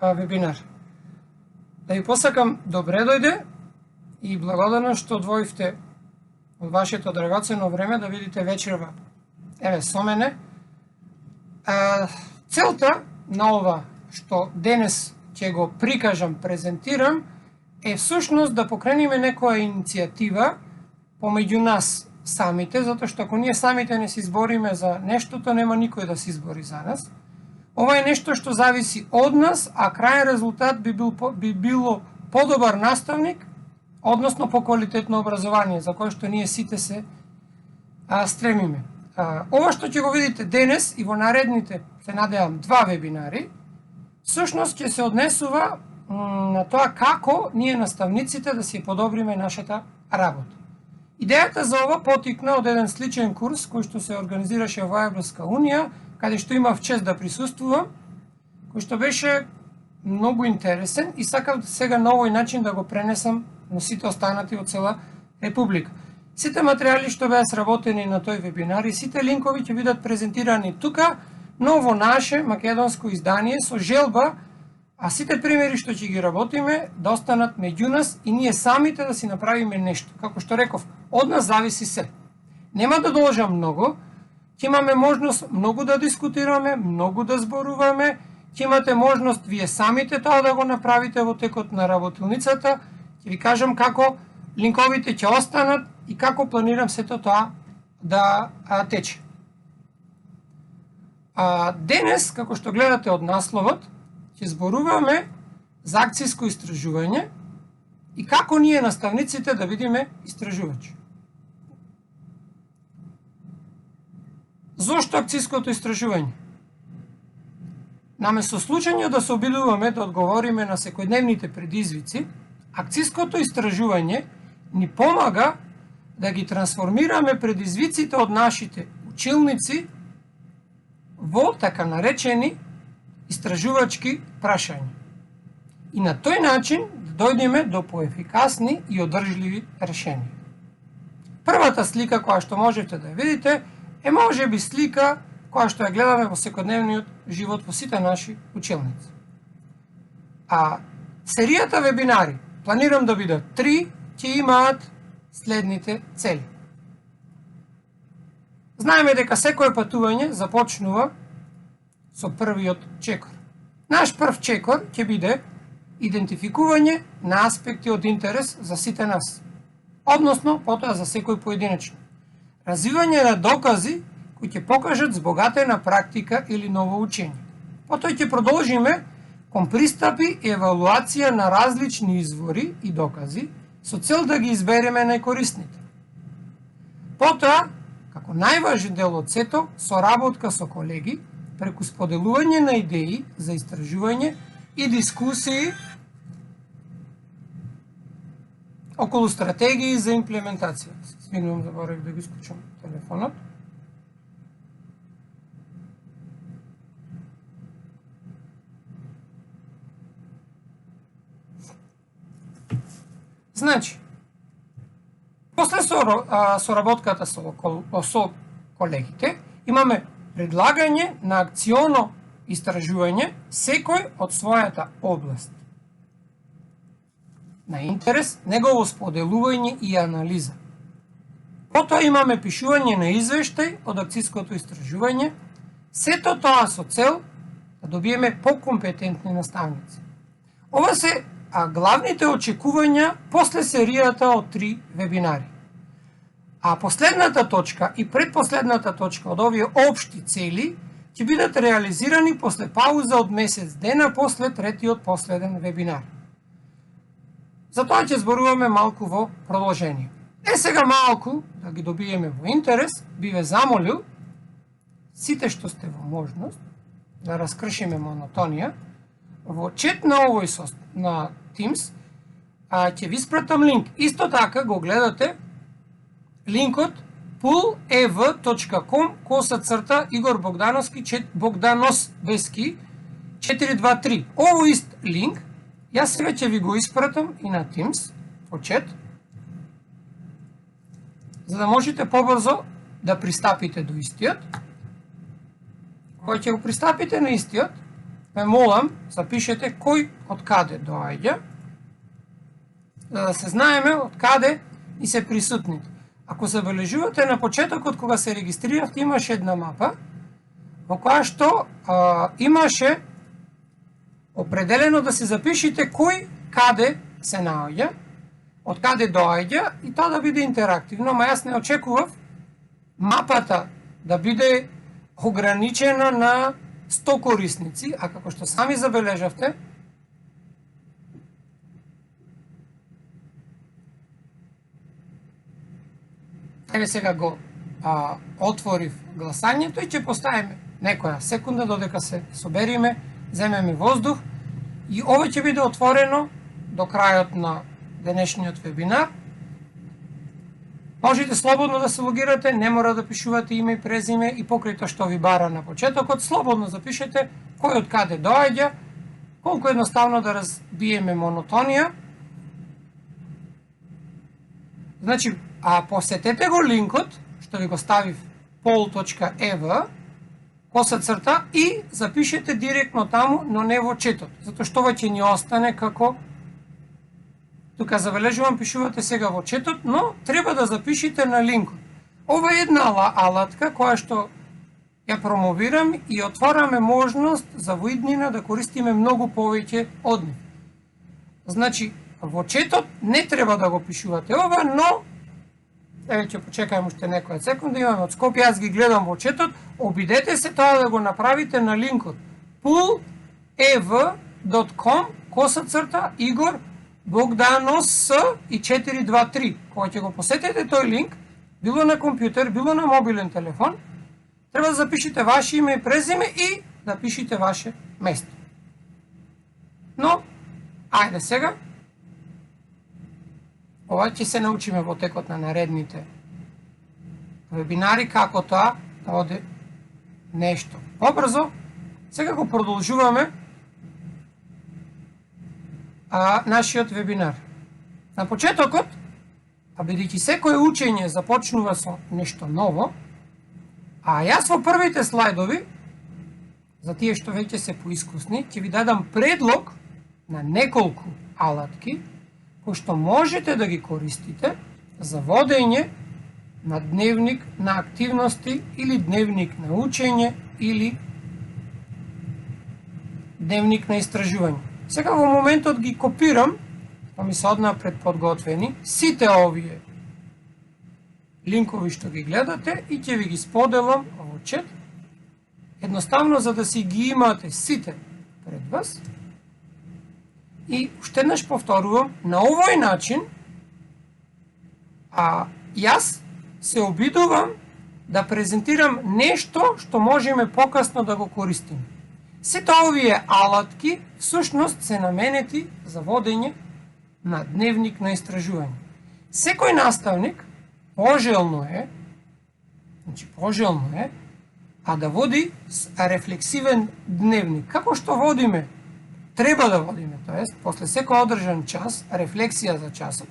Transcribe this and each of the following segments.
вебинар. Да ви посакам добре дојде и благодарно што одвоивте од вашето драгоцено време да видите вечерва еве со мене. Целта на ова што денес ќе го прикажам, презентирам, е всушност да покрениме некоја иницијатива помеѓу нас самите, затоа што ако ние самите не се избориме за нештото, нема никој да се избори за нас. Ова е нешто што зависи од нас, а крајен резултат би било подобар наставник, односно поквалитетно образование, за кое што ние сите се стремиме. Ова што ќе го видите денес и во наредните, се надевам, 2 вебинари, всушност ќе се однесува на тоа како ние наставниците да си подобриме нашата работа. Идејата за ова потикна од еден сличен курс кој што се организираше во Европска унија, каде што имав чест да присуствувам, кој што беше многу интересен и сакав сега на овој начин да го пренесам на сите останати од цела република. Сите материјали што беа сработени на тој вебинар и сите линкови ќе бидат презентирани тука, но во наше македонско издание со желба, а сите примери што ќе ги работиме да останат меѓу нас и ние самите да си направиме нешто. Како што реков, од нас зависи се. Нема да должам многу, ќе имаме можност многу да дискутираме, многу да зборуваме, ќе имате можност вие самите тоа да го направите во текот на работилницата. Ќе ви кажам како линковите ќе останат и како планирам сето тоа да тече. Денес, како што гледате од насловот, ќе зборуваме за акциско истражување и како ние наставниците да бидеме истражувачи. Зошто акциското истражување? Наместо случајно да се обидуваме да одговориме на секојдневните предизвици, акциското истражување ни помага да ги трансформираме предизвиците од нашите училници во така наречени истражувачки прашања. И на тој начин да дојдеме до поефикасни и одржливи решенија. Првата слика која што можете да ја видите е можеби слика која што ја гледаме во секојдневниот живот во сите наши училници. Серијата вебинари, планирам да бидат 3, ќе имаат следните цели. Знаеме дека секое патување започнува со првиот чекор. Наш прв чекор ќе биде идентификување на аспекти од интерес за сите нас, односно потоа за секој поединечно. Развивање на докази кои ќе покажат збогатена практика или ново учење. Потоа ќе продолжиме кон пристапи и евалуација на различни извори и докази со цел да ги избереме најкорисните. Потоа, како најважен дел од сето, соработка со колеги, преку споделување на идеи за истражување и дискусии околу стратегии за имплементација. Извинувам, заборав да го исклучам телефонот. Значи, после соработката со колегите, имаме предлагање на акционо истражување секој од својата област на интерес, негово споделување и анализа. Потоа имаме пишување на извештај од акциското истражување, сето тоа со цел да добиеме покомпетентни наставници. Ова се главните очекувања после серијата од 3 вебинари. А последната точка и предпоследната точка од овие општи цели ќе бидат реализирани после пауза од месец дена после третиот последен вебинар. Затоа ќе зборуваме малку во продолжение. Сега малку, да ги добиеме во интерес, би ве замолил, сите што сте во можност, да раскршиме монотонија, во чет на овој на Teams, ќе ви спратам линк. Исто така го гледате линкот poolev.com/ Игор Богдановски 423. Ово ист линк, јас сега ќе ви го испратам и на Teams, во чет, за да можете побрзо да пристапите до истиот. Кога ќе го пристапите на истиот, ме молам, запишете кој од каде доаѓа, за да се знаеме од каде и се присутните. Ако забележувате на почетокот кога се регистриравте, имаше една мапа во која што имаше определено да се запишите кој каде се наоѓа, од каде доаѓа и тоа да биде интерактивно, ама јас не очекував мапата да биде ограничена на 100 корисници, а како што сами забележавте, еве сега го отворив гласањето и ќе поставиме некоја секунда додека се собериме, земеме воздух и ова ќе биде отворено до крајот на денешниот вебинар. Можете слободно да се логирате, не мора да пишувате име и презиме и покрај тоа што ви бара на почетокот, слободно запишете кој од каде доаѓа, колку едноставно да разбиеме монотонија. Значи, посетете го линкот, што ви го ставив pol.ev, _, и запишете директно таму, но не во четот, затоа што ова ќе ни остане како, тука забележувам, пишувате сега во четот, но треба да запишете на линкот. Ова е една алатка која што ја промовирам и отвараме можност за во иднина да користиме многу повеќе од нив. Значи, во четот не треба да го пишувате ова, но еве ќе почекајме уште некоја секунда, имаме од Скопје, јас ги гледам во четот, обидете се тоа да го направите на линкот pool.ev.com _Игор Богданос и 423. Кога ќе го посетите тој линк, било на компјутер, било на мобилен телефон, треба да запишете ваше име и презиме и да пишете ваше место. Но, ајде сега, ова ќе се научиме во текот на наредните вебинари, како тоа да оде нешто побрзо. Сега го продолжуваме нашиот вебинар. На почетокот, бидејќи секое учење започнува со нешто ново, а јас во првите слайдови, за тие што веќе се поискусни, ќе ви дадам предлог на неколку алатки, кои што можете да ги користите за водење на дневник на активности или дневник на учење или дневник на истражување. Сега во моментот ги копирам, па ми се однапред подготвени, сите овие линкови што ги гледате и ќе ви ги споделам во чат, едноставно за да си ги имате сите пред вас. И уште еднаш повторувам, на овој начин јас се обидувам да презентирам нешто што можеме покасно да го користиме. Сите овие алатки всушност се наменети за водење на дневник на истражување. Секој наставник пожелно е да води рефлексивен дневник. Како што водиме, треба да водиме, тоест, после секој одржан час, рефлексија за часот,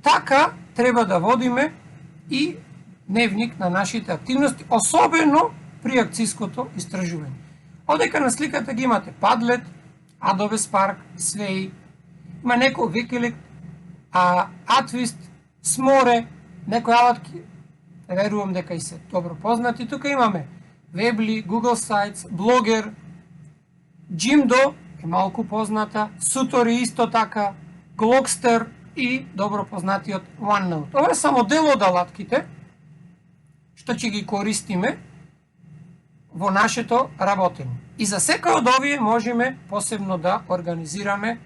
така треба да водиме и дневник на нашите активности, особено при акциското истражување. Одека на сликата ги имате Padlet, Adobe Spark, Sway, има некој Wikileaks, Atwist, Smore, некои алатки, верувам дека и се добро познати. Тука имаме Weebly, Google Sites, Blogger, Jimdo е малку позната, Сутори исто така, Glogster и добро познатиот OneNote. Ова е само дел од алатките што ќе ги користиме во нашето работење. И за секој од овие можеме посебно да организираме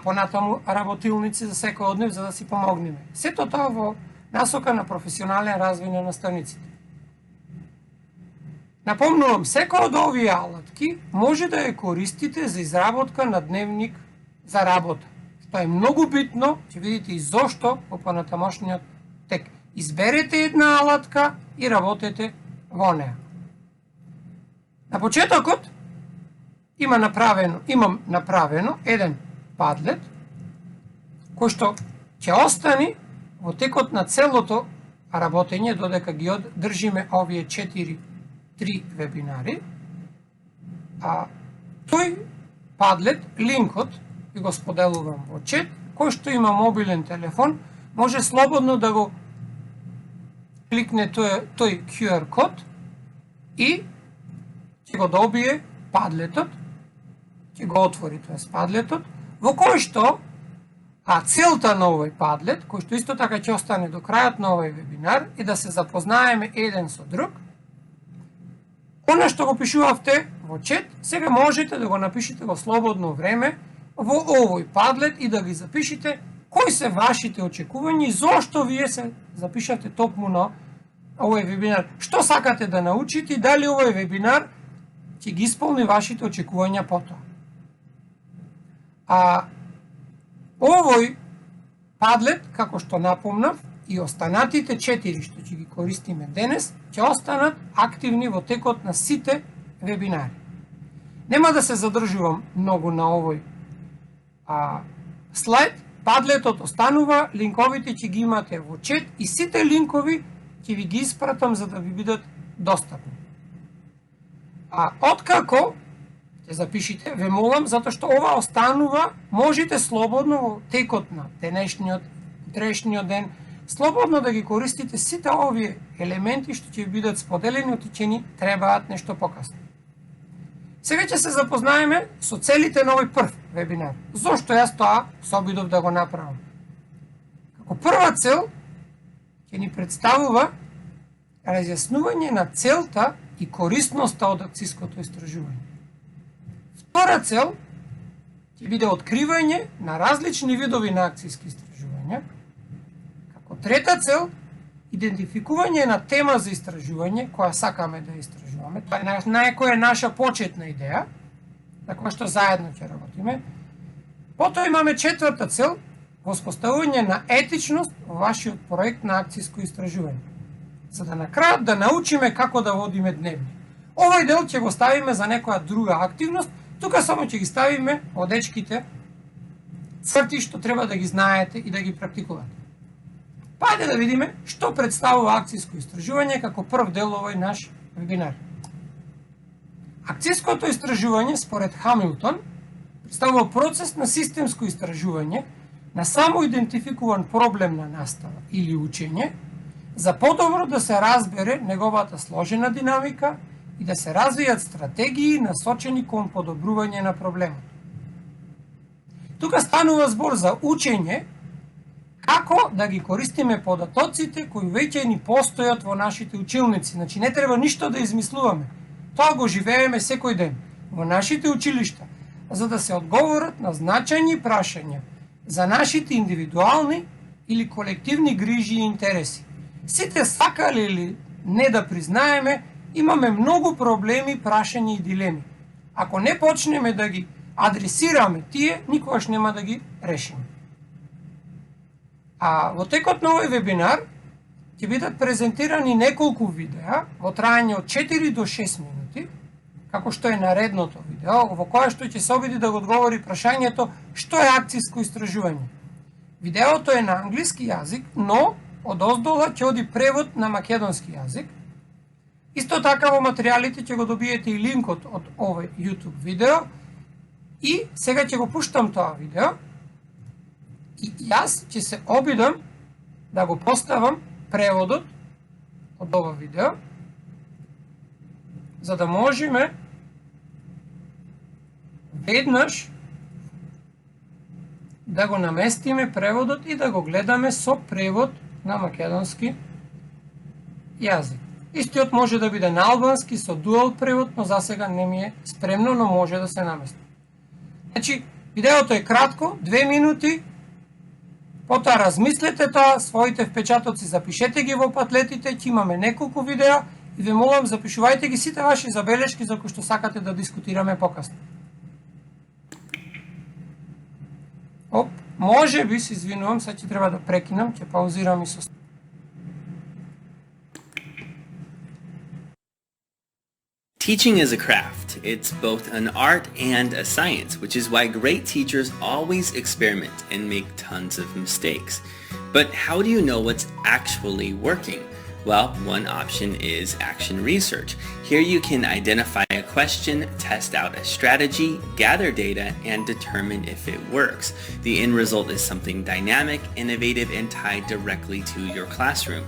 понатаму работилници за секој од нив за да си помогнеме. Сето тоа во насока на професионален развој на наставниците. Напомнувам, секој од овие алатки може да ја користите за изработка на дневник за работа, што е многу битно, ќе видите и зошто во понатамошниот тек. Изберете една алатка и работете во неа. На почетокот имам направено еден Padlet, кој што ќе остани во текот на целото работење, додека ги држиме овие 4-3 вебинари. Тој падлет, линкот, и го споделувам во чет, кој што има мобилен телефон, може слободно да го кликне тој QR код и ќе го добие падлетот, ќе го отвори падлетот, во кој што целта на овој падлет, кој што исто така ќе остане до крајот на овој вебинар, и да се запознаеме еден со друг. Она што го пишувавте во чет, сега можете да го напишете во слободно време во овој падлет и да ги запишете кои се вашите очекувања и зошто вие се запишате токму на овој вебинар. Што сакате да научите и дали овој вебинар ќе ги исполни вашите очекувања потоа. Овој падлет, како што напомнав, и останатите 4 што ќе ги користиме денес, ќе останат активни во текот на сите вебинари. Нема да се задржувам многу на овој слайд, падлетот останува, линковите ќе ги имате во чет и сите линкови ќе ви ги испратам за да ви бидат достапни. Откако ќе запишите, ве молам, затоа што ова останува, можете слободно во текот на утрешниот ден, слободно да ги користите сите овие елементи што ќе бидат споделени, отичени требаат нешто покасно. Сега ќе се запознаеме со целите на овој прв вебинар. Зошто јас тоа се обидов да го направам? Како прва цел ќе ни представува разјаснување на целта и корисноста од акциското истражување. Втора цел ќе биде откривање на различни видови на акциски истражувања. Како трета цел, идентификување на тема за истражување која сакаме да истражуваме. Тоа е најкоја наша почетна идеја, на која што заедно ќе работиме. Потоа имаме четврта цел, воспоставување на етичност во вашиот проект на акциско истражување, за да на крајот да научиме како да водиме дневник. Овој дел ќе го ставиме за некоја друга активност, тука само ќе ги ставиме одечките црти што треба да ги знаете и да ги практикувате. Ајде да видиме што представува акциско истражување како прв дел овој наш вебинар. Акциското истражување, според Хамилтон, представува процес на системско истражување на само идентификуван проблем на настава или учење, за подобро да се разбере неговата сложена динамика и да се развијат стратегии насочени кон подобрување на проблемот. Тука станува збор за учење, како да ги користиме податоците кои веќе ни постојат во нашите училници. Значи не треба ништо да измислуваме. Тоа го живееме секој ден во нашите училишта, за да се одговорат на значајни прашања за нашите индивидуални или колективни грижи и интереси. Сите сакали или не да признаеме, имаме многу проблеми, прашања и дилеми. Ако не почнеме да ги адресираме тие, никогаш нема да ги решиме. Во текот на овој вебинар ќе бидат презентирани неколку видеа во трајање од 4 до 6 минути, како што е наредното видео, во кое што ќе се обиди да го одговори прашањето што е акциско истражување. Видеото е на англиски јазик, но одоздола ќе оди превод на македонски јазик. Исто така во материјалите ќе го добиете и линкот од овој YouTube видео и сега ќе го пуштам тоа видео и јас ќе се обидам да го поставам преводот од ова видео, за да можеме веднаш да го наместиме преводот и да го гледаме со превод на македонски јазик. Истиот може да биде на албански со дуал превод, но засега не ми е спремно, но може да се намести. Значи, видеото е кратко, 2 минути, потоа размислете тоа, своите впечатоци запишете ги во патлетите, ќе имаме неколку видеа и ве молам запишувајте ги сите ваши забелешки за кои што сакате да дискутираме покасно. Може би, се извинувам, сега ќе треба да прекинам, ќе паузирам и со... Teaching is a craft. It's both an art and a science, which is why great teachers always experiment and make tons of mistakes. But how do you know what's actually working? Well, one option is action research. Here you can identify a question, test out a strategy, gather data, and determine if it works. The end result is something dynamic, innovative, and tied directly to your classroom.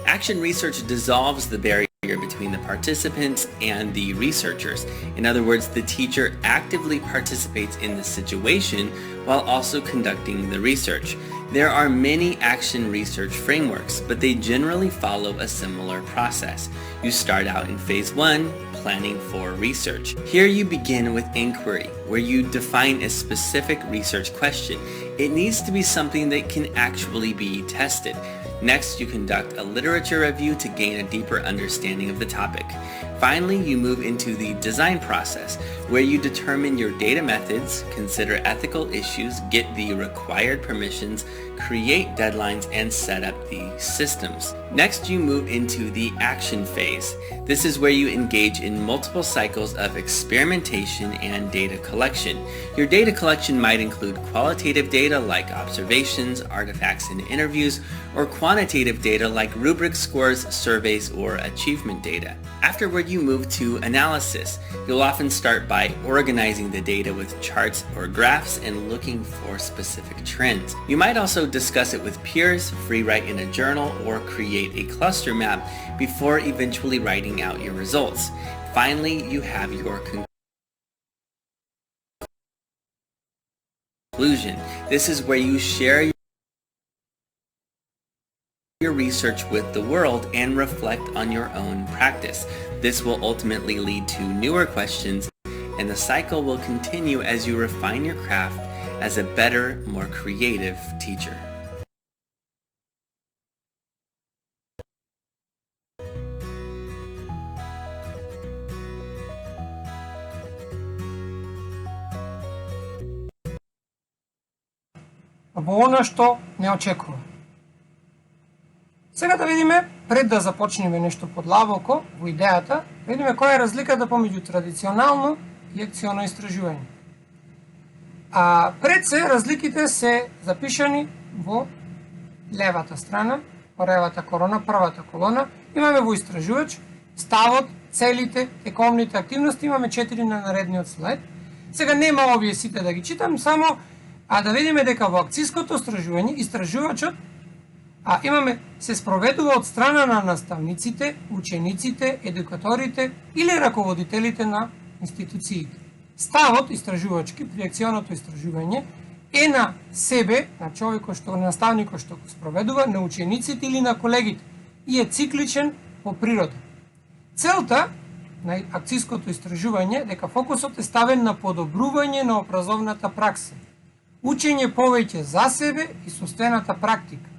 Action research dissolves the barrier between the participants and the researchers. In other words, the teacher actively participates in the situation while also conducting the research. There are many action research frameworks, but they generally follow a similar process. You start out in phase 1, planning for research. Here you begin with inquiry, where you define a specific research question. It needs to be something that can actually be tested. Next, you conduct a literature review to gain a deeper understanding of the topic. Finally, you move into the design process, where you determine your data methods, consider ethical issues, get the required permissions, create deadlines, and set up the systems. Next, you move into the action phase. This is where you engage in multiple cycles of experimentation and data collection. Your data collection might include qualitative data like observations, artifacts, and interviews, or quantitative data like rubric scores, surveys, or achievement data. Afterward, you move to analysis. You'll often start by organizing the data with charts or graphs and looking for specific trends. You might also discuss it with peers, free write in a journal, or create a cluster map before eventually writing out your results. Finally, you have your conclusion. This is where you share your research with the world and reflect on your own practice. This will ultimately lead to newer questions, and the cycle will continue as you refine your craft as a better, more creative teacher. Во она што не очекува. Сега да видиме, пред да започнеме нешто подлабоко во идејата, да видиме која е разликата помеѓу традиционално и акционо истражување. А пред се, разликите се запишани во левата страна, во левата корона, првата колона. Имаме во истражувач ставот, целите, тековните активности, имаме 4 на наредниот слайд. Сега нема овие сите да ги читам, само да видиме дека во акциското истражување, истражувачот имаме се спроведува од страна на наставниците, учениците, едукаторите или раководителите на институциите. Ставот истражувачки при акционото истражување е на себе, на човекот што наставникот што го спроведува, на учениците или на колегите и е цикличен по природа. Целта на акциското истражување е дека фокусот е ставен на подобрување на образовната пракса, учење повеќе за себе и собствената практика.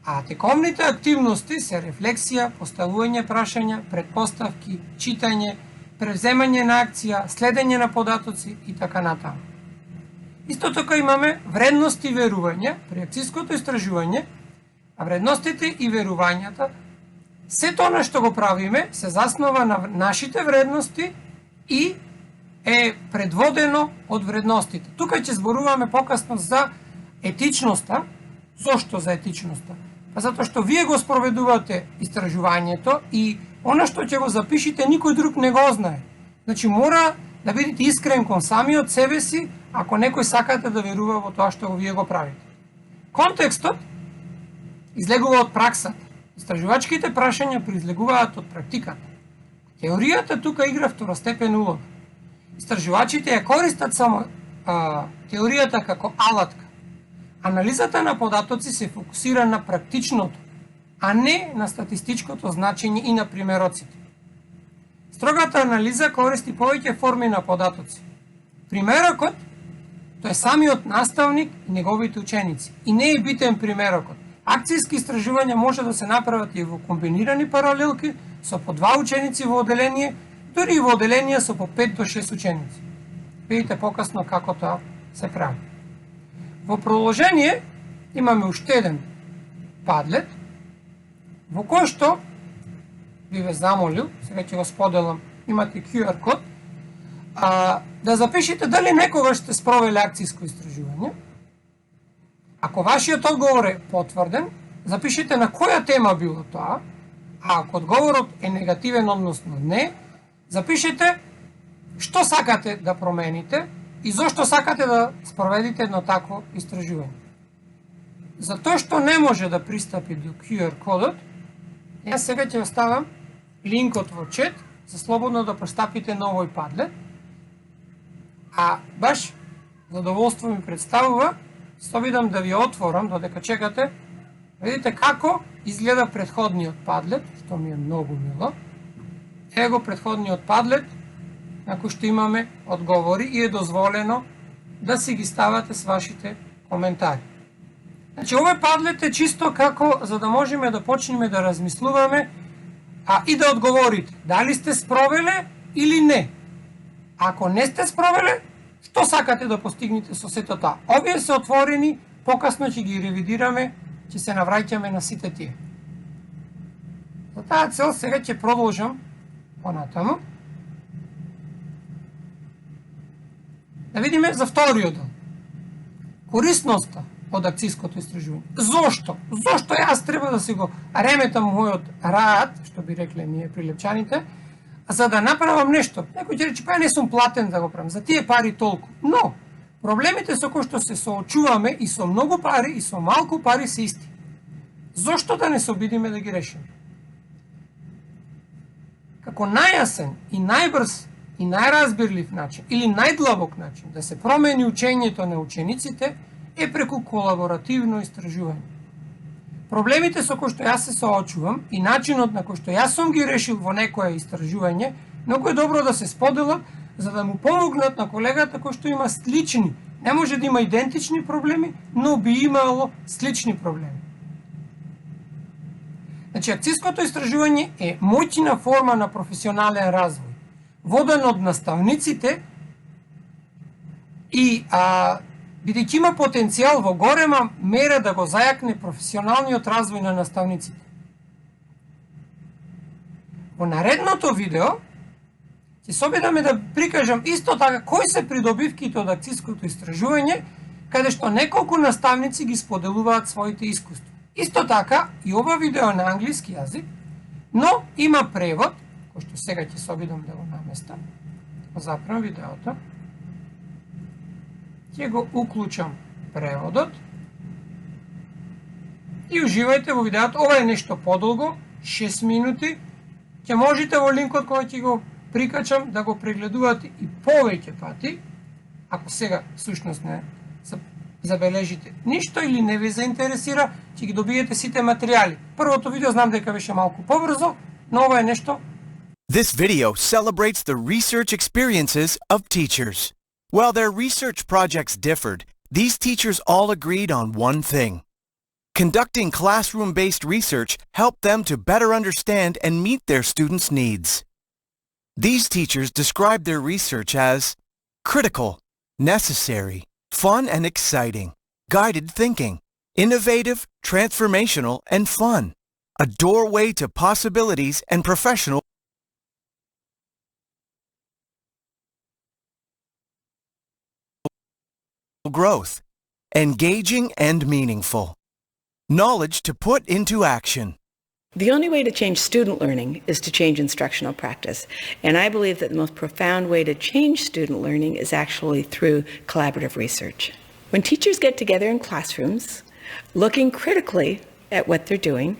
А тековните активности се рефлексија, поставување прашања, предпоставки, читање, превземање на акција, следење на податоци и така натаму. Исто така имаме вредности и верувања при акциското истражување, а вредностите и верувањата, сето она што го правиме се заснова на нашите вредности и е предводено од вредностите. Тука ќе зборуваме покасно за етичноста. Зошто за етичноста? Па затоа што вие го спроведувате истражувањето и она што ќе го запишите никој друг не го знае. Значи мора да бидете искрен кон самиот себе си, ако некој сакате да верува во тоа што вие го правите. Контекстот излегува од праксата. Истражувачките прашања произлегуваат од практиката. Теоријата тука игра второстепена улога. Истражувачите ја користат само теоријата како алатка. Анализата на податоци се фокусира на практичното, а не на статистичкото значење и на примероците. Строгата анализа користи повеќе форми на податоци. Примерокот, тој е самиот наставник и неговите ученици. И не е битен примерокот. Акциски истражувања може да се направат и во комбинирани паралелки со по 2 ученици во оделение, дури и во оделение со по 5 до 6 ученици. Видите покасно како тоа се прави. Во продолжение имаме уште еден падлет, во кој што би ве замолил, сега ќе го споделам, имате QR код, да запишете дали некогаш сте спровели акциско истражување. Ако вашиот одговор е потврден, запишете на која тема било тоа, а ако одговорот е негативен, односно не, запишете што сакате да промените и зошто сакате да спроведите едно такво истражување. За тоа што не може да пристапи до QR кодот, јас сега ќе оставам линкот во чет за слободно да пристапите на овој падлет. А баш задоволство ми представува, се обидам да ви отворам, додека чекате, видите како изгледа претходниот падлет, што ми е многу мило. Его претходниот падлет, на кој што имаме одговори и е дозволено да си ги ставате с вашите коментари. Значи, овој падлет е чисто како за да можеме да почнеме да размислуваме и да одговорите. Дали сте спровеле или не? Ако не сте спровеле, што сакате да постигнете со сето тоа? Овие се отворени, покасно ќе ги ревидираме, ќе се навраќаме на сите тие. За таа цел сега ќе продолжам понатаму. Да видиме за вториот дел. Корисноста од акциското истражување. Зошто? Зошто јас треба да си го реметам мојот рад, што би рекле ние прилепчаните, за да направам нешто? Некој ќе рече, па не сум платен да го правам, за тие пари толку. Но, проблемите со кои што се соочуваме и со многу пари и со малку пари се исти. Зошто да не се обидиме да ги решиме? Како најасен и најбрз и најразбирлив начин или најдлабок начин да се промени учењето на учениците е преку колаборативно истражување. Проблемите со кои што јас се соочувам и начинот на кој што јас сум ги решил во некое истражување, многу е добро да се споделат за да му помогнат на колегата кој што има слични, не може да има идентични проблеми, но би имало слични проблеми. Значи, акциското истражување е моќна форма на професионален развој, воден од наставниците и бидејќи има потенцијал во голема мера да го зајакне професионалниот развој на наставниците. Во наредното видео ќе се обидаме да прикажам исто така кои се придобивките од акциското истражување, каде што неколку наставници ги споделуваат своите искуства. Исто така и ова видео е на англиски јазик, но има превод, кој што сега ќе се обидам да го наместам. Го запрем видеото. Ќе го уклучам преводот и уживајте во видеото. Ова е нешто подолго, 6 минути. Ќе можете во линкот кој ќе го прикачам да го прегледувате и повеќе пати, ако сега всушност не забележите ништо или не ви заинтересира, ќе ги добиете сите материјали. Првото видео знам дека беше малку побрзо, но ова е нешто. This video celebrates the research experiences of teachers. While their research projects differed, these teachers all agreed on one thing. Conducting classroom-based research helped them to better understand and meet their students' needs. These teachers described their research as critical, necessary, fun and exciting, guided thinking, innovative, transformational, and fun, a doorway to possibilities and professional growth, engaging and meaningful, knowledge to put into action. The only way to change student learning is to change instructional practice. And I believe that the most profound way to change student learning is actually through collaborative research. When teachers get together in classrooms, looking critically at what they're doing,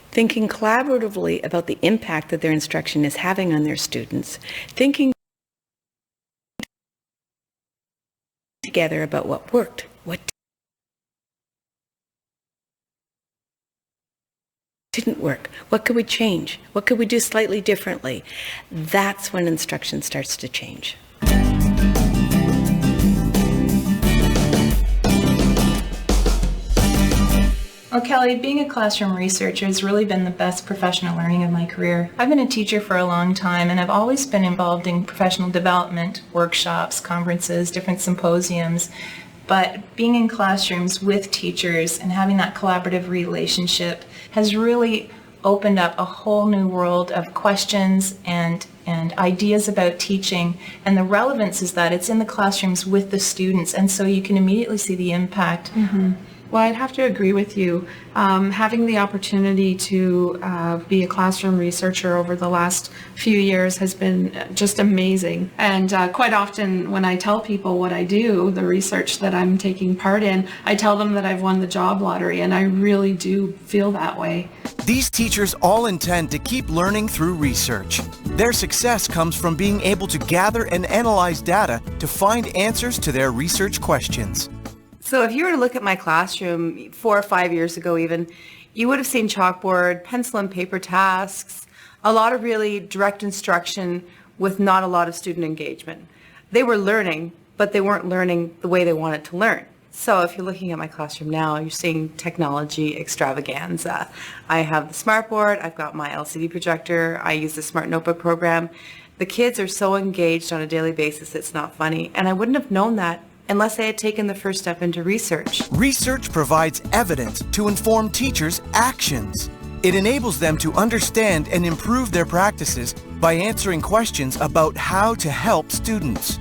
thinking collaboratively about the impact that their instruction is having on their students, thinking together about what worked, what didn't work, what could we change, what could we do slightly differently, that's when instruction starts to change. Well, Kelly, being a classroom researcher has really been the best professional learning of my career. I've been a teacher for a long time, and I've always been involved in professional development, workshops, conferences, different symposiums. But being in classrooms with teachers and having that collaborative relationship has really opened up a whole new world of questions and ideas about teaching. And the relevance is that it's in the classrooms with the students, and so you can immediately see the impact Well, I'd have to agree with you. Having the opportunity to be a classroom researcher over the last few years has been just amazing. And quite often when I tell people what I do, the research that I'm taking part in, I tell them that I've won the job lottery, and I really do feel that way. These teachers all intend to keep learning through research. Their success comes from being able to gather and analyze data to find answers to their research questions. So if you were to look at my classroom 4 or 5 years ago even, you would have seen chalkboard, pencil and paper tasks, a lot of really direct instruction with not a lot of student engagement. They were learning, but they weren't learning the way they wanted to learn. So if you're looking at my classroom now, you're seeing technology extravaganza. I have the smartboard, I've got my LCD projector, I use the Smart Notebook program. The kids are so engaged on a daily basis, it's not funny. And I wouldn't have known that unless they had taken the first step into research. Research provides evidence to inform teachers' actions. It enables them to understand and improve their practices by answering questions about how to help students.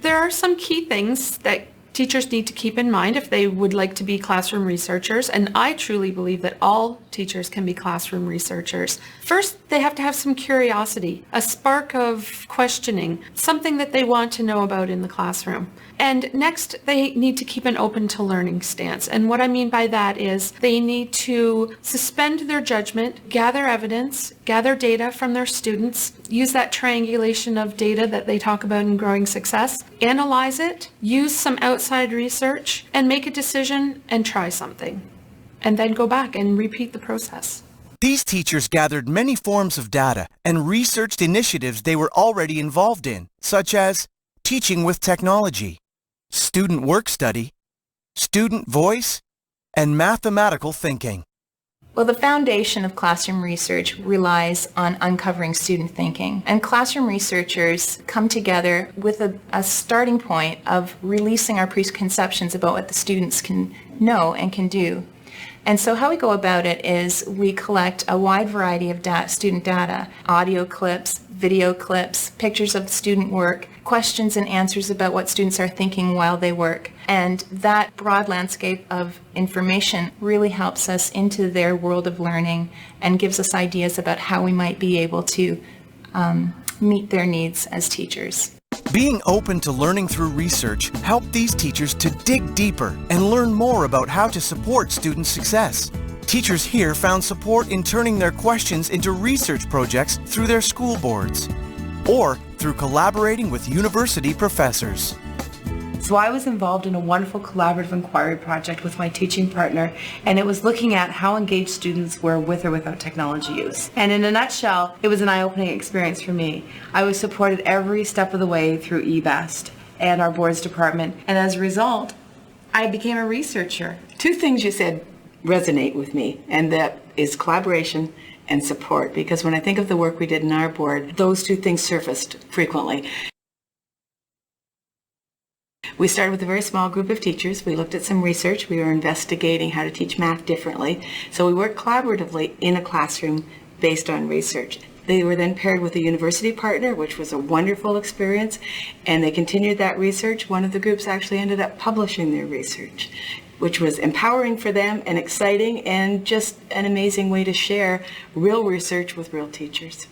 There are some key things that teachers need to keep in mind if they would like to be classroom researchers, and I truly believe that all teachers can be classroom researchers. First, they have to have some curiosity, a spark of questioning, something that they want to know about in the classroom. And next, they need to keep an open to learning stance. And what I mean by that is they need to suspend their judgment, gather evidence, gather data from their students, use that triangulation of data that they talk about in Growing Success, analyze it, use some outside research, and make a decision and try something. And then go back and repeat the process. These teachers gathered many forms of data and researched initiatives they were already involved in, such as teaching with technology, student work study, student voice, and mathematical thinking. Well, the foundation of classroom research relies on uncovering student thinking. And classroom researchers come together with a starting point of releasing our preconceptions about what the students can know and can do. And so how we go about it is we collect a wide variety of student data, audio clips, video clips, pictures of student work, questions and answers about what students are thinking while they work. And that broad landscape of information really helps us into their world of learning and gives us ideas about how we might be able to meet their needs as teachers. Being open to learning through research helped these teachers to dig deeper and learn more about how to support student success. Teachers here found support in turning their questions into research projects through their school boards, or through collaborating with university professors. So I was involved in a wonderful collaborative inquiry project with my teaching partner, and it was looking at how engaged students were with or without technology use. And in a nutshell, it was an eye-opening experience for me. I was supported every step of the way through eBest and our boards department, and as a result, I became a researcher. Two things you said resonate with me, and that is collaboration and support, because when I think of the work we did in our board, those two things surfaced frequently. We started with a very small group of teachers. We looked at some research. We were investigating how to teach math differently. So we worked collaboratively in a classroom based on research. They were then paired with a university partner, which was a wonderful experience, and they continued that research. One of the groups actually ended up publishing their research, which was empowering for them and exciting and just an amazing way to share real research with real teachers.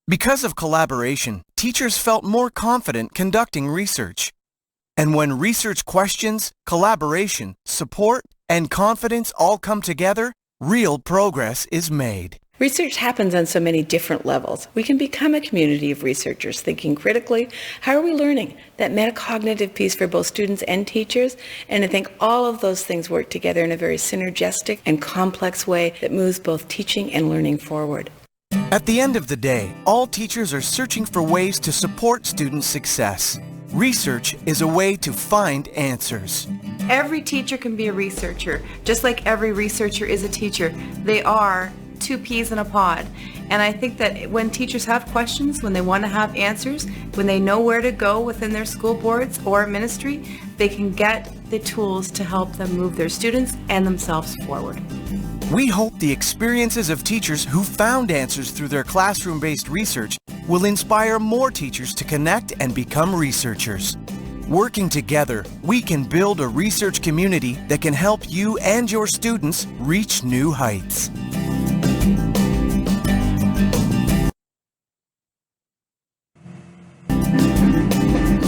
Because of collaboration, teachers felt more confident conducting research. And when research questions, collaboration, support, and confidence all come together, real progress is made. Research happens on so many different levels. We can become a community of researchers thinking critically. How are we learning? That metacognitive piece for both students and teachers. And I think all of those things work together in a very synergistic and complex way that moves both teaching and learning forward. At the end of the day, all teachers are searching for ways to support student success. Research is a way to find answers. Every teacher can be a researcher, just like every researcher is a teacher. They are two peas in a pod. And I think that when teachers have questions, when they want to have answers, when they know where to go within their school boards or ministry, they can get the tools to help them move their students and themselves forward. We hope the experiences of teachers who found answers through their classroom-based research will inspire more teachers to connect and become researchers. Working together, we can build a research community that can help you and your students reach new heights.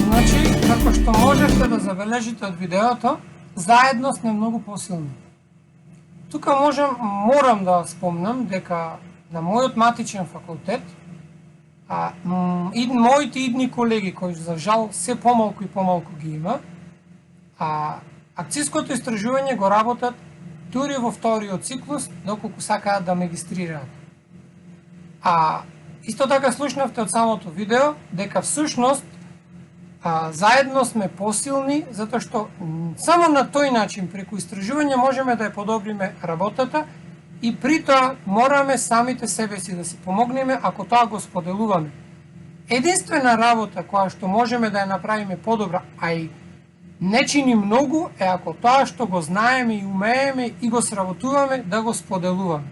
Значи, како што можете да забележите од видеото, заедно сме многу посилни. Тука морам да спомнам дека на мојот матичен факултет, моите идни колеги, кои за жал се помалку и помалку ги има, акциското истражување го работат дури во вториот циклус, доколку сакаат да магистрираат. Исто така слушнавте од самото видео дека всушност заедно сме посилни, затоа што само на тој начин, преку истражување, можеме да ја подобриме работата и при тоа мораме самите себе си да си помогнеме ако тоа го споделуваме. Единствена работа која што можеме да ја направиме подобра, а и не чини многу, е ако тоа што го знаеме и умееме и го сработуваме, да го споделуваме.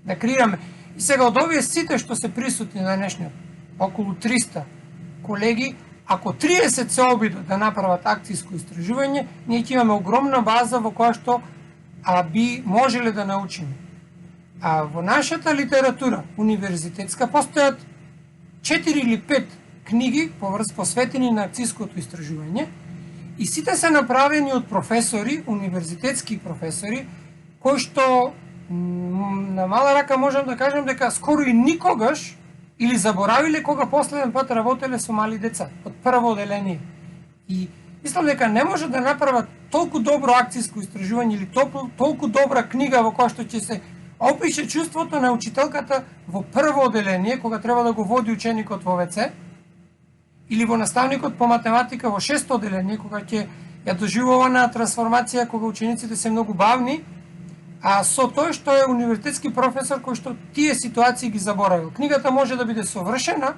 Да креираме. И сега од овие сите што се присутни на денешниот, околу 300 колеги, ако 30 се обидат да направат акциско истражување, ние ќе имаме огромна база во која што би можеле да научиме. Во нашата литература универзитетска постојат 4 или 5 книги посветени на акциското истражување и сите се направени од професори, универзитетски професори, кои што на мала рака можам да кажам дека скоро и никогаш или заборавиле кога последен пат работеле со мали деца од прво оделение. И мислам дека не може да направат толку добро акциско истражување или толку добра книга во која што ќе се опише чувството на учителката во прво оделение, кога треба да го води ученикот во ВЦ, или во наставникот по математика во шесто оделение, кога ќе ја доживува на трансформација, кога учениците се многу бавни, со тој што е универзитетски професор кој што тие ситуации ги заборавил. Книгата може да биде совршена,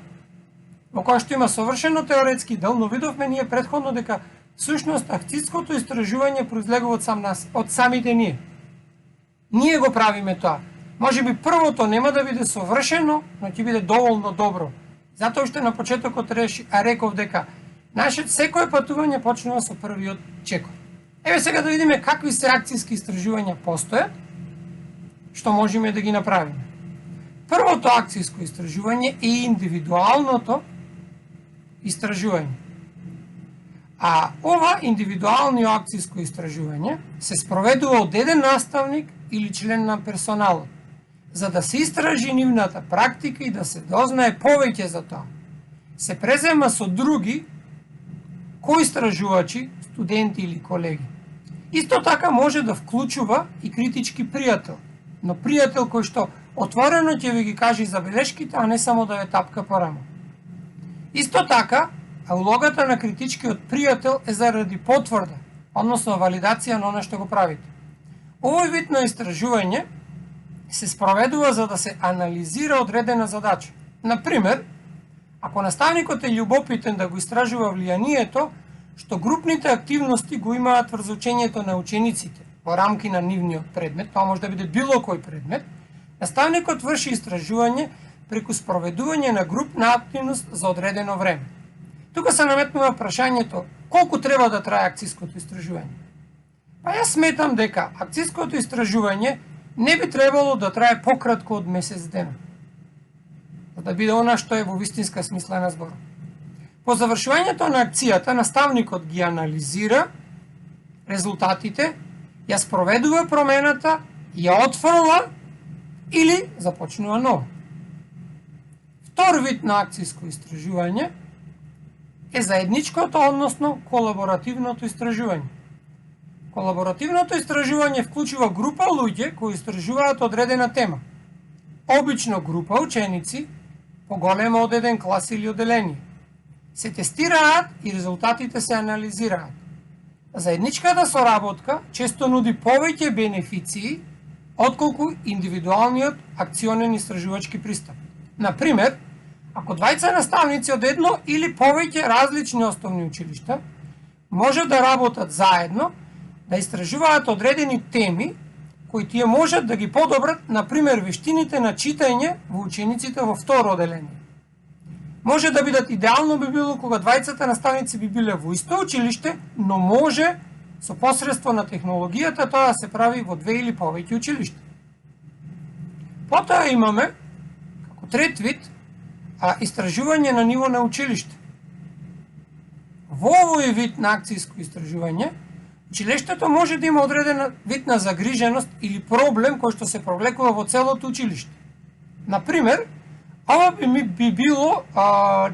во која што има совршено теоретски дел, но видовме ние претходно дека всушност акциското истражување произлегува од самите ние. Ние го правиме тоа. Можеби првото нема да биде совршено, но ќе биде доволно добро. Затоа што на почетокот реков дека секое патување почнува со првиот чекор. Еве сега да видиме какви се акциски истражувања постојат, што можеме да ги направиме. Првото акциско истражување е индивидуалното истражување. Ова индивидуално акциско истражување се спроведува од еден наставник или член на персоналот, за да се истражи нивната практика и да се дознае повеќе за тоа. Се презема со други коистражувачи, студенти или колеги. Исто така може да вклучува и критички пријател, но пријател кој што отворено ќе ви ги каже забелешките, а не само да ве тапка по рамо. Исто така, улогата на критичкиот пријател е заради потврда, односно валидација на оно што го правите. Овој вид на истражување се спроведува за да се анализира одредена задача. Например, ако наставникот е љубопитен да го истражува влијанието што групните активности го имаат врз учењето на учениците во рамки на нивниот предмет, тоа може да биде било кој предмет, наставникот врши истражување преку спроведување на групна активност за одредено време. Тука се наметнува прашањето колку треба да трае акциското истражување. Јас сметам дека акциското истражување не би требало да трае пократко од месец дена, за да биде она што е во вистинска смисла на зборот. По завршувањето на акцијата, наставникот ги анализира резултатите, ја спроведува промената, ја отфрла или започнува ново. Втор вид на акциско истражување е заедничкото, односно колаборативното истражување. Колаборативното истражување вклучува група луѓе кои истражуваат одредена тема. Обично група ученици, поголема од еден клас или оделение. Се тестираат и резултатите се анализираат. Заедничката соработка често нуди повеќе бенефиции отколку индивидуалниот акционен истражувачки пристап. Например, ако двајца наставници од едно или повеќе различни основни училишта може да работат заедно, да истражуваат одредени теми кои тие можат да ги подобрат, например, вештините на читање во учениците во второ оделение. Може да бидат идеално би било кога двајцата наставници би биле во исто училиште, но може со посредство на технологијата тоа да се прави во 2 или повеќе училишта. Потоа имаме, како трет вид, истражување на ниво на училиште. Во овој вид на акциско истражување, училиштето може да има одреден вид на загриженост или проблем кој што се провлекува во целото училиште. Например, ова би било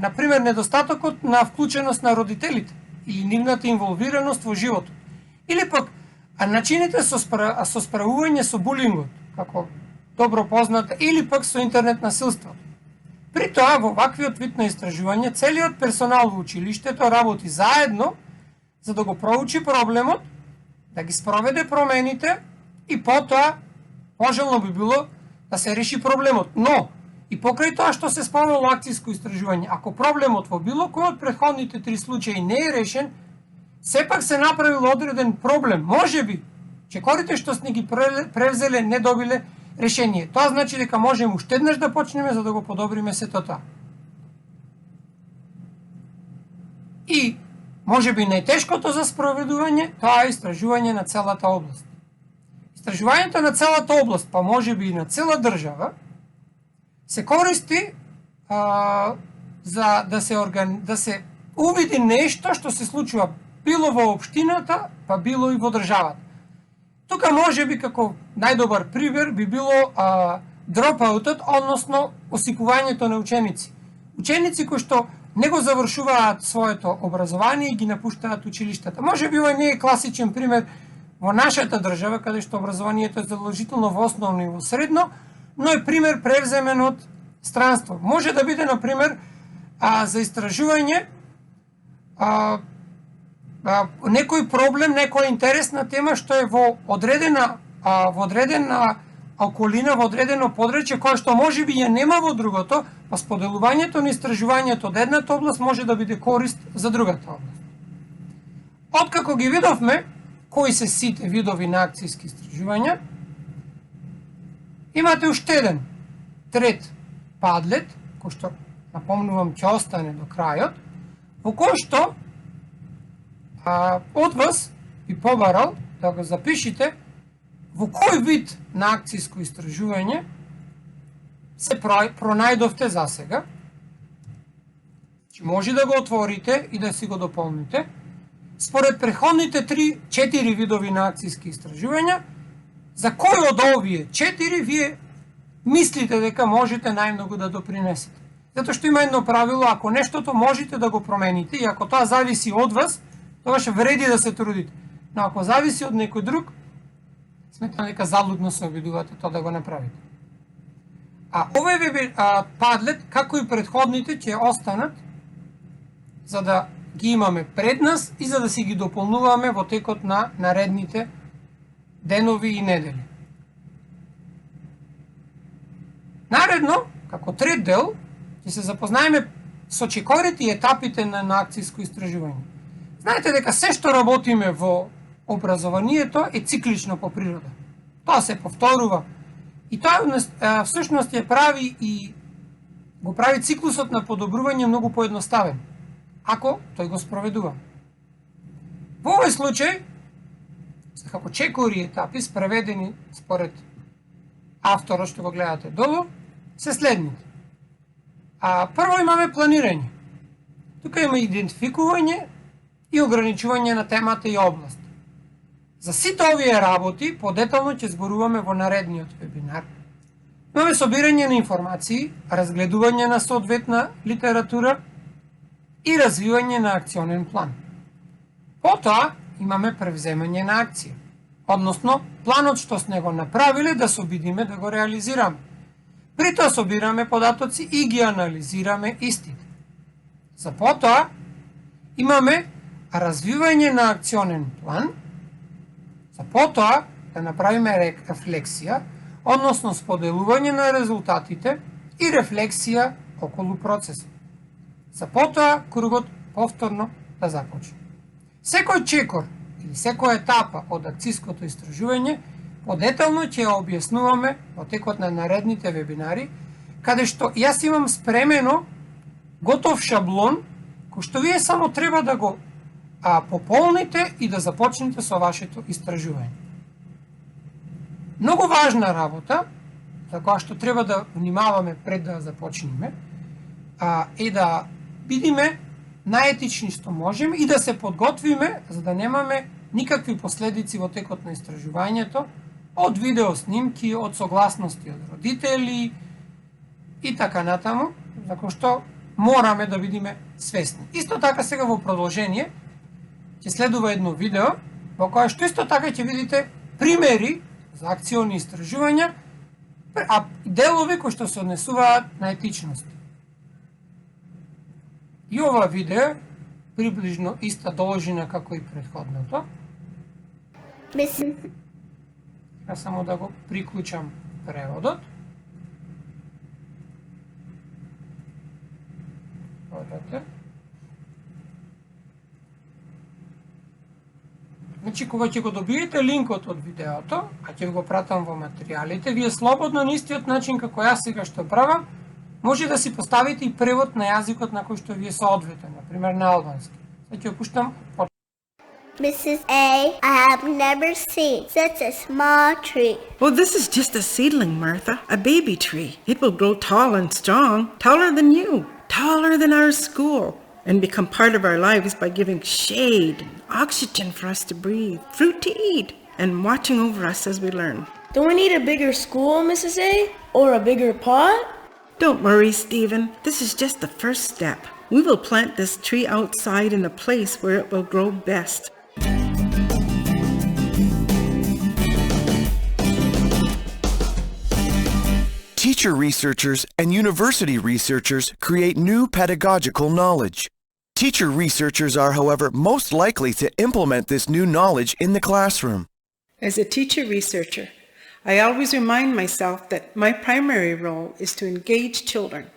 например, недостатокот на вклученост на родителите или нивната инволвираност во животот. Или пак начините со справување со булингот, како добро позната, или пак со интернет насилството. При тоа, во ваквиот вид на истражување, целиот персонал во училиштето работи заедно за да го проучи проблемот, да ги спроведе промените и потоа пожелно би било да се реши проблемот. Но, и покрај тоа што се спомнало акциско истражување, ако проблемот во било кој од претходните 3 случаи не е решен, сепак се направил одреден проблем. Може би, чекорите што сме ги превзеле не добиле решение. Тоа значи дека можеме уште еднаш да почнеме за да го подобриме сето тоа. И може би најтешкото за спроведување, тоа е истражување на целата област. Истражувањето на целата област, па може би и на цела држава, се користи за да се увиди нешто што се случува било во општината, па било и во државата. Тука може би како најдобар пример би било дропаутот, односно осипувањето на ученици. Ученици кои што не го завршуваат своето образование и ги напуштаат училиштата. Може би ова не е класичен пример во нашата држава, каде што образованието е задолжително во основно и во средно, но е пример превземен од странство. Може да биде, например, за истражување некој проблем, некоја интересна тема што е во одредена околина, во одредено подречје, кое што може би ја нема во другото, па споделувањето на истражувањето од едната област може да биде корист за другата област. Откако ги видовме кои се сите видови на акциски истражувања, имате уште еден трет падлет, кој што, напомнувам, ќе остане до крајот, во кој што од вас би побарал да го запишите во кој вид на акциско истражување се пронајдовте за сега. Може да го отворите и да си го дополните. Според преходните 3-4 видови на акциски истражувања, за кој од овие 4 вие мислите дека можете најмногу да допринесете. Затоа што има едно правило, ако нештото можете да го промените и ако тоа зависи од вас, тоа ќе вреди да се трудите. Но ако зависи од некој друг, сметам дека залудно се обидувате тоа да го направите. Овој падлет, како и предходните, ќе останат за да ги имаме пред нас и за да си ги дополнуваме во текот на наредните денови и недели. Наредно, како трет дел, ќе се запознаеме со чекорите и етапите на акциско истражување. Знаете дека се што работиме во образованието е циклично по природа. Тоа се повторува. И тоа всушност ја прави и го прави циклусот на подобрување многу поедноставен, ако тој го спроведува. Во овој случај, како чекори етапи спроведени според авторот што го гледате долу, се следните. Прво имаме планирање. Тука има идентификување и ограничување на темата и област. За сите овие работи подетално ќе зборуваме во наредниот вебинар. Имаме собирање на информации, разгледување на соодветна литература и развивање на акционен план. Потоа имаме превземање на акција, односно планот што сме го направиле да се обидиме да го реализираме. При тоа собираме податоци и ги анализираме истите. За потоа имаме развивање на акционен план, за потоа да направиме рефлексија, односно споделување на резултатите и рефлексија околу процесот. За потоа кругот повторно да започне. Секој чекор или секоја етапа од акциското истражување подетално ќе ја објаснуваме во текот на наредните вебинари, каде што јас имам спремено готов шаблон, кој што вие само треба да го пополните и да започнете со вашето истражување. Многу важна работа, за која што треба да внимаваме пред да започнеме, е да бидиме наетични што можеме и да се подготвиме за да немаме никакви последици во текот на истражувањето од видеоснимки, од согласности од родители и така натаму, за кој што мораме да бидиме свесни. Исто така сега во продолжение ќе следува едно видео во кое што исто така ќе видите примери за акциони истражувања, а делови кои што се однесуваат на етичност. И ова видео приближно иста должина како и претходното. Ја само да го приклучам преводот. Значи, кога ќе го добиете линкот од видеото, а ќе го пратам во материјалите, вие слободно на истиот начин како јас сега што правам, може да си поставите и превод на јазикот на кој што вие соодвете, например на албански. Сега ќе пуштам. Mrs. A, I have never seen such a small tree. Oh, this is just a seedling, Martha, a baby tree. It will grow tall and strong, taller than you, taller than our school, and become part of our lives by giving shade and oxygen for us to breathe, fruit to eat, and watching over us as we learn. Do we need a bigger school, Mrs. A, or a bigger pot? Don't worry, Stephen. This is just the first step. We will plant this tree outside in a place where it will grow best. Teacher researchers and university researchers create new pedagogical knowledge. Teacher researchers are, however, most likely to implement this new knowledge in the classroom. As a teacher researcher, I always remind myself that my primary role is to engage children,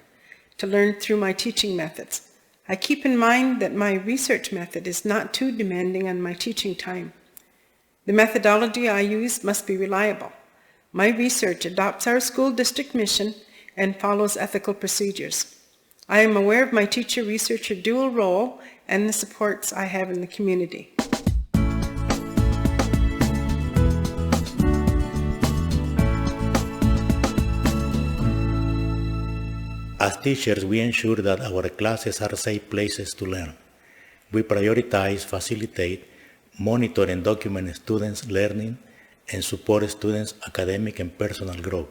to learn through my teaching methods. I keep in mind that my research method is not too demanding on my teaching time. The methodology I use must be reliable. My research adopts our school district mission and follows ethical procedures. I am aware of my teacher-researcher dual role and the supports I have in the community. As teachers, we ensure that our classes are safe places to learn. We prioritize, facilitate, monitor and document students' learning and support students' academic and personal growth.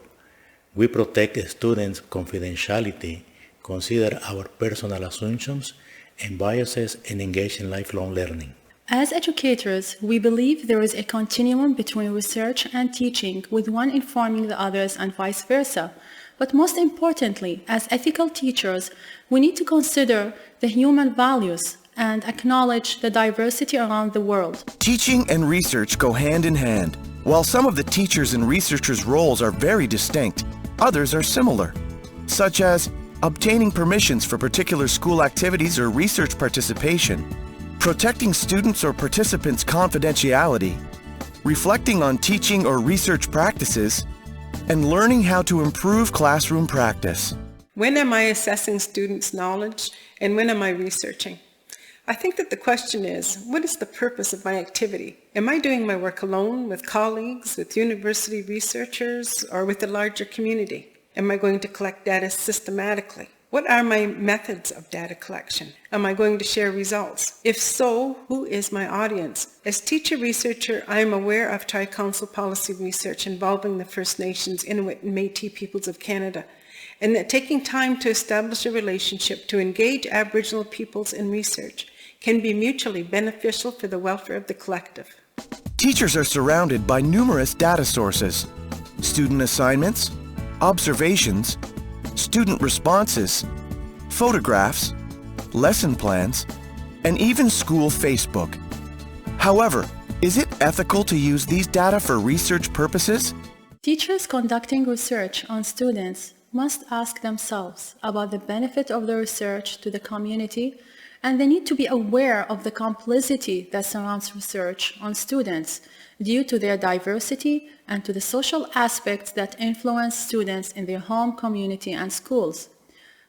We protect students' confidentiality, consider our personal assumptions and biases, and engage in lifelong learning. As educators, we believe there is a continuum between research and teaching, with one informing the others and vice versa. But most importantly, as ethical teachers, we need to consider the human values and acknowledge the diversity around the world. Teaching and research go hand in hand. While some of the teachers' and researchers' roles are very distinct, others are similar, such as obtaining permissions for particular school activities or research participation, protecting students' or participants' confidentiality, reflecting on teaching or research practices, and learning how to improve classroom practice. When am I assessing students' knowledge, and when am I researching? I think that the question is, what is the purpose of my activity? Am I doing my work alone, with colleagues, with university researchers, or with the larger community? Am I going to collect data systematically? What are my methods of data collection? Am I going to share results? If so, who is my audience? As teacher researcher, I am aware of Tri-Council policy research involving the First Nations, Inuit, and Métis peoples of Canada, and that taking time to establish a relationship to engage Aboriginal peoples in research can be mutually beneficial for the welfare of the collective. Teachers are surrounded by numerous data sources: student assignments, observations, student responses, photographs, lesson plans, and even school Facebook. However, is it ethical to use these data for research purposes? Teachers conducting research on students must ask themselves about the benefit of the research to the community, and they need to be aware of the complicity that surrounds research on students due to their diversity and to the social aspects that influence students in their home, community, and schools.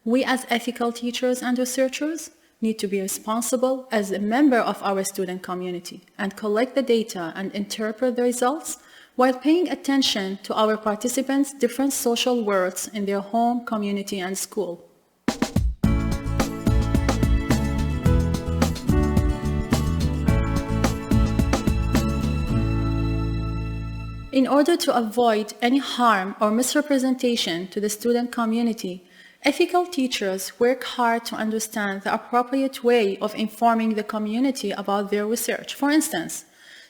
We as ethical teachers and researchers need to be responsible as a member of our student community and collect the data and interpret the results while paying attention to our participants' different social worlds in their home, community, and school. In order to avoid any harm or misrepresentation to the student community, ethical teachers work hard to understand the appropriate way of informing the community about their research. For instance,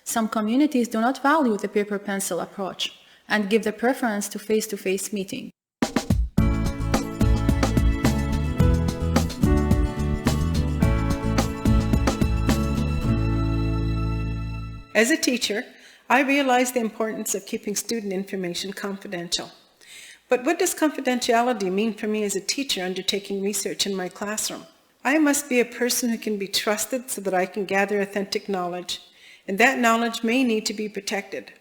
some communities do not value the paper-pencil approach and give the preference to face-to-face meeting. As a teacher, I realize the importance of keeping student information confidential. But what does confidentiality mean for me as a teacher undertaking research in my classroom? I must be a person who can be trusted so that I can gather authentic knowledge, and that knowledge may need to be protected.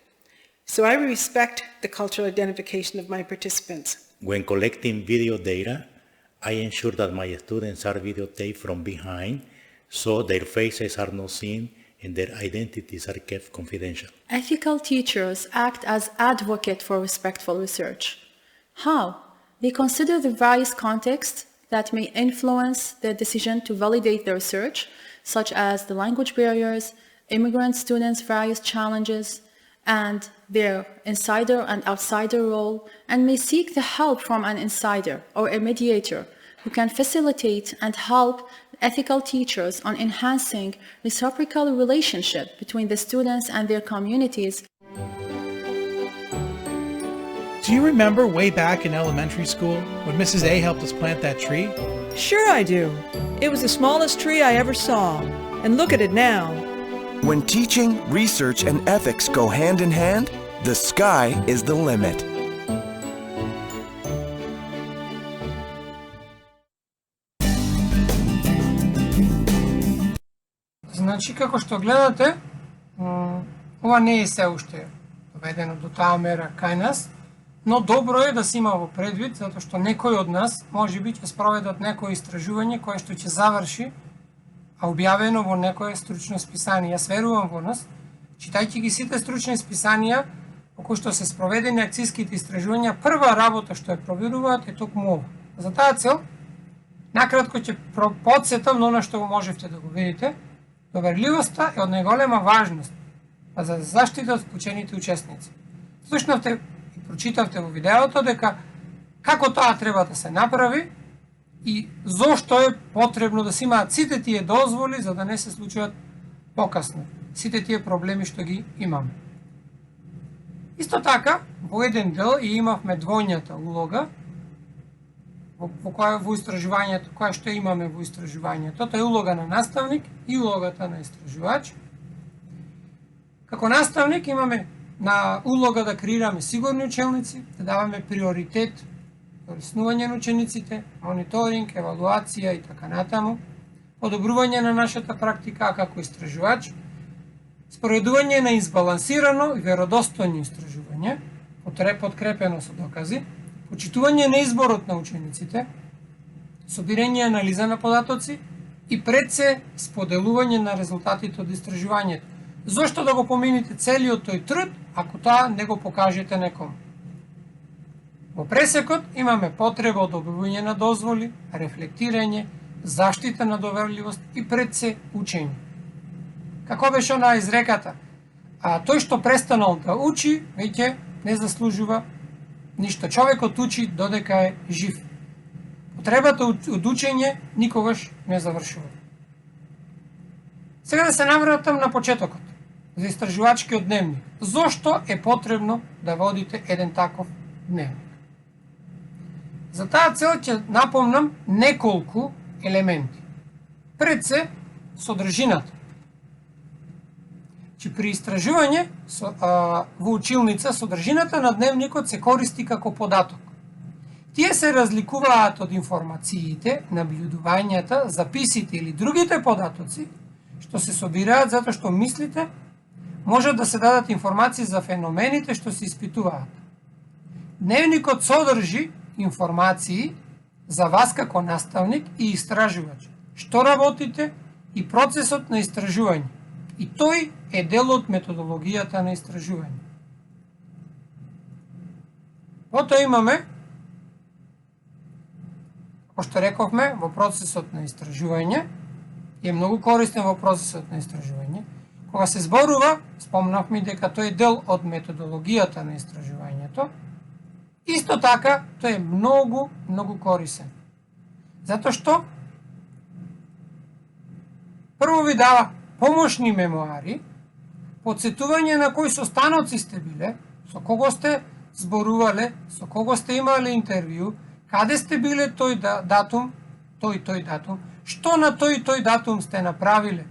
So I respect the cultural identification of my participants. When collecting video data, I ensure that my students are videotaped from behind so their faces are not seen and their identities are kept confidential. Ethical teachers act as advocates for respectful research. How? They consider the various contexts that may influence their decision to validate the research, such as the language barriers, immigrant students' various challenges, and their insider and outsider role, and may seek the help from an insider or a mediator who can facilitate and help ethical teachers on enhancing reciprocal relationship between the students and their communities. Do you remember way back in elementary school when Mrs. A helped us plant that tree? Sure I do. It was the smallest tree I ever saw. And look at it now. When teaching, research, and ethics go hand in hand, the sky is the limit. Значи, како што гледате, ова не е се уште доведено до таа мера кај нас, но добро е да се има во предвид, затоа што некој од нас можеби ќе спроведат некој истражување кое што ќе заврши, а објавено во некое стручно списание. Јас верувам во нас, читајќи ги сите стручни списанија по кои што се спроведени акциските истражувања, прва работа што ја проверуваат е токму ова. За таа цел, накратко ќе потсетам на она што го можевте да го видите. Доверливоста е од најголема важност за заштита од вклучените учесници. Слушнавте и прочитавте во видеото дека како тоа треба да се направи и зошто е потребно да се имаат сите тие дозволи за да не се случуваат покасно сите тие проблеми што ги имаме. Исто така, во еден дел и имавме двојната улога во истражувањето, која што имаме во истражувањето, тоа е улога на наставник и улогата на истражувач. Како наставник имаме на улога да креираме сигурни ученици, да даваме приоритет во снување на учениците, мониторинг, евалуација и така натаму, подобрување на нашата практика како истражувач, споредување на избалансирано и веродостојно истражување, подкрепено со докази, почитување на изборот на учениците, собирање и анализа на податоци и пред се споделување на резултатите од истражувањето. Зошто да го помините целиот тој труд, ако тоа не го покажете некому? Во пресекот имаме потреба од добивање на дозволи, рефлектирање, заштита на доверливост и пред се учење. Како беше она изреката? Тој што престанал да учи, веќе не заслужува ништо. Човекот учи додека е жив. Потребата од учење никогаш не завршува. Сега да се навратам на почетокот, за истражувачкиот дневник. Зошто е потребно да водите еден таков дневник? За таа цел ќе напомнам неколку елементи. Пред се, содржината. При истражување во училница содржината на дневникот се користи како податок. Тие се разликуваат од информациите, наблюдувањата, записите или другите податоци, што се собираат затоа што мислите можат да се дадат информации за феномените што се испитуваат. Дневникот содржи информации за вас како наставник и истражувач. Што работите и процесот на истражување. И тој е дел од методологијата на истражување. Потоа имаме, како што рековме, во процесот на истражување, е многу користен во процесот на истражување. Кога се зборува, спомнавме дека тој е дел од методологијата на истражувањето, исто така тој е многу, многу корисен. Затоа што прво ви дава помошни мемуари, подсетување на кои состаноци сте биле, со кого сте зборувале, со кого сте имале интервју, каде сте биле тој датум, тој датум, што на тој датум сте направиле.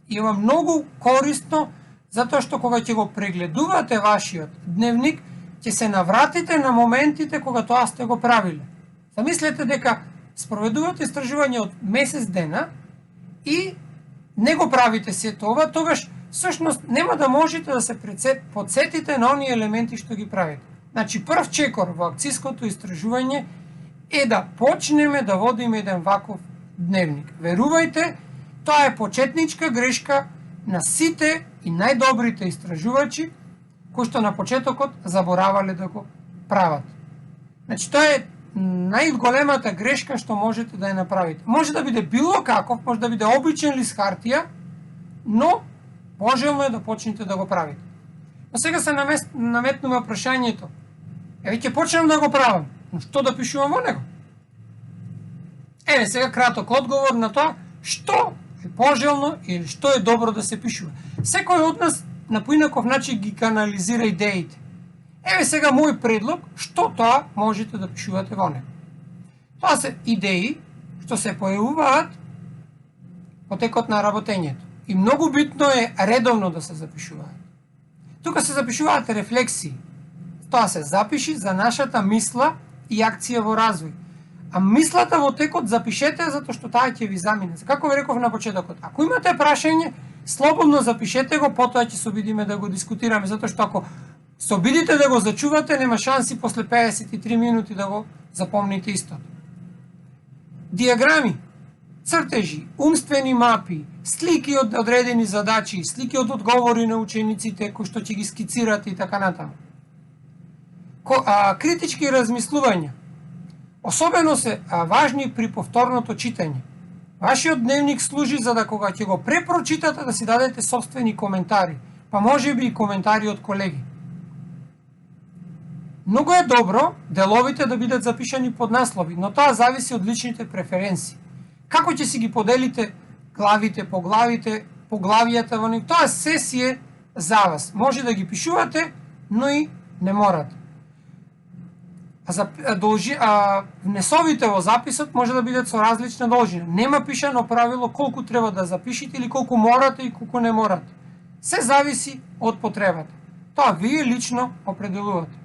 И ова многу корисно, затоа што кога ќе го прегледувате вашиот дневник, ќе се навратите на моментите кога тоа сте го правиле. Замислете дека спроведувате истражување од месец дена и не го правите се тоа, тогаш всушност нема да можете да се подсетите на оние елементи што ги правите. Значи, прв чекор во акциското истражување е да почнеме да водиме еден ваков дневник. Верувајте, тоа е почетничка грешка на сите и најдобрите истражувачи, кои што на почетокот заборавале да го прават. Значи, тоа е најголемата грешка што можете да ја направите. Може да биде било каков, може да биде обичен лист хартија, но пожелно е да почнете да го правите. Но сега се наметнува прашањето. Еве ќе почнем да го правам, но што да пишувам во него? Еве сега краток одговор на тоа што е пожелно или што е добро да се пишува. Секој од нас на поинаков начин ги канализира идеите. Еве сега мој предлог, што тоа можете да пишувате во него. Тоа се идеи што се појавуваат во текот на работењето. И многу битно е редовно да се запишуваат. Тука се запишуваат рефлексии. Тоа се запиши за нашата мисла и акција во развој. А мислата во текот запишете затоа што таа ќе ви замине. Како ви реков на почетокот, ако имате прашање, слободно запишете го, потоа ќе се обидиме да го дискутираме, затоа што ако се обидите да го зачувате, нема шанси после 53 минути да го запомните истото. Диаграми, цртежи, умствени мапи, слики од одредени задачи, слики од одговори на учениците кои што ќе ги скицирате и така натаму. Критички размислувања. Особено се важни при повторното читање. Вашиот дневник служи за да кога ќе го препрочитате да си дадете собствени коментари, па може би и коментари од колеги. Многу е добро деловите да бидат запишани под наслови, но тоа зависи од личните преференции. Како ќе си ги поделите главите, поглавијата во нив, тоа се си е за вас. Може да ги пишувате, но и не морате. Внесовите во записот може да бидат со различна должина. Нема пишано правило колку треба да запишите или колку морате и колку не морате. Се зависи од потребата. Тоа вие лично определувате.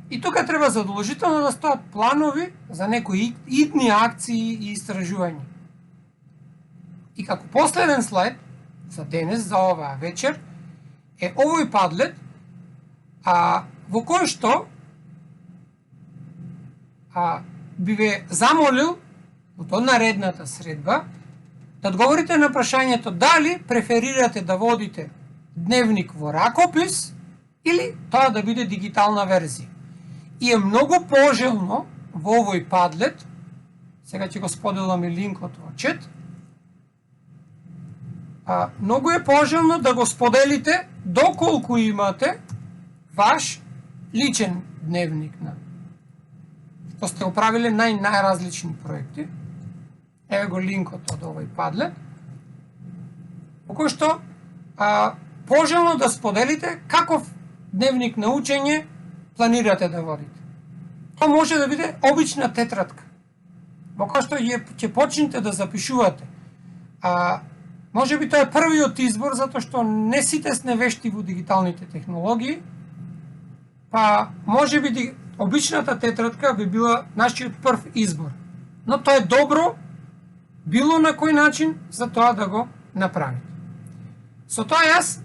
И тука треба задолжително да стоат планови за некои идни акции и истражувања. И како последен слайд за денес, за оваа вечер, е овој падлет, во кој што би ве замолил од наредната средба да одговорите на прашањето дали преферирате да водите дневник во ракопис или тоа да биде дигитална верзија. И е многу пожелно во овој падлет, сега ќе го споделам и линкот во чет, многу е пожелно да го споделите доколку имате ваш личен дневник на што сте оправиле најразлични проекти. Еве го линкот од овој падлет, во кој што пожелно да споделите каков дневник на учење планирате да водите. Тоа може да биде обична тетрадка, во која што ќе почнете да запишувате. Може би тоа е првиот избор, затоа што не сите сме вешти во дигиталните технологии, па може би обичната тетрадка би била нашиот прв избор. Но тоа е добро, било на кој начин, за тоа да го направите. Со тоа јас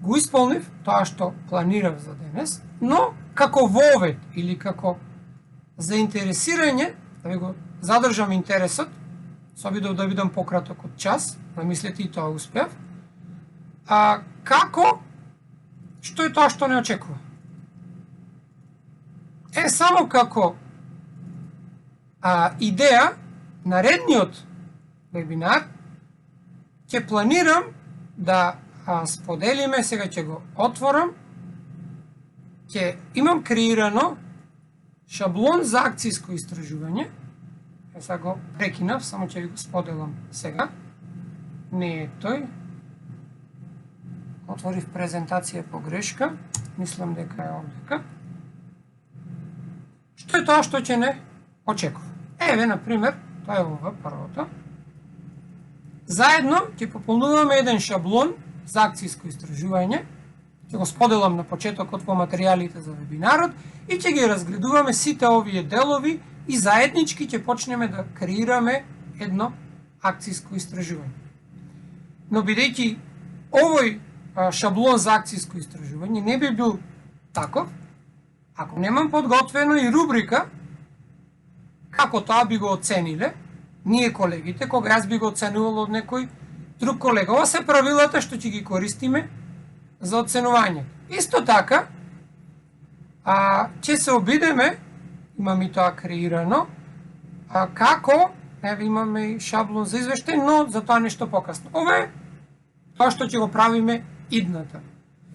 го исполнив тоа што планирав за денес, но како вовед или како заинтересирање да ви го задржам интересот, се обидов да бидам пократок од час, намислете и тоа успеав. Како, што е тоа што не очекува? Само како идеја, наредниот вебинар, ќе планирам да споделиме, сега ќе го отворам, ќе имам креирано шаблон за акциско истражување. Сега го прекинав, само ќе ви го споделам сега. Не е тој. Отворив презентација по грешка. Мислам дека е овдека. Што е тоа што ќе не очекува? Еве, например, тоа е ова првото. Заедно ќе пополнуваме еден шаблон за акциско истражување. Ќе го споделам на почетокот по материјалите за вебинарот и ќе ги разгледуваме сите овие делови и заеднички ќе почнеме да креираме едно акциско истражување. Но бидејќи овој шаблон за акциско истражување не би бил таков, ако немам подготвено и рубрика како тоа би го оцениле ние колегите, кога јас би го оценувал од некој друг колега. Ова се правилата што ќе ги користиме за оценување. Исто така, ќе се обидеме, имам и тоа креирано, како, еве имаме и шаблон за извештај, но за тоа нешто покасно. Ова е тоа што ќе го правиме идната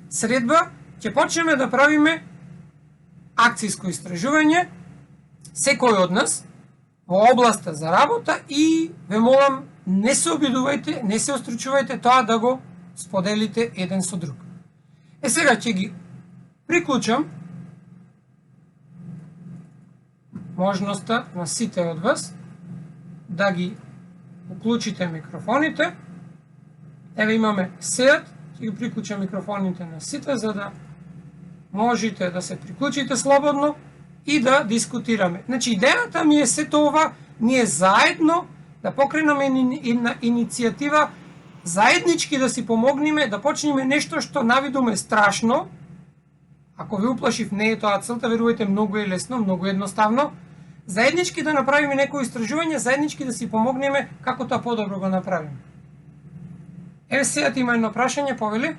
средба, ќе почнеме да правиме акциско истражување, секој од нас, во областа за работа и ве молам, не се обидувајте, не се остручувајте тоа да го споделите еден со друг. Сега ќе ги приклучам можноста на сите од вас да ги уклучите микрофоните. Еве имаме сеат, ќе ги приклучам микрофоните на сите за да можете да се приклучите слободно и да дискутираме. Значи, идејата ми е сето ова, ние заедно да покренаме една иницијатива, заеднички да си помогнеме, да почнеме нешто што навидум е страшно. Ако ви уплашив, не е тоа целта, верувајте, многу е лесно, многу едноставно. Заеднички да направиме некој истражување, заеднички да си помогнеме како тоа подобро го направиме. Еве сега има едно прашање, повели?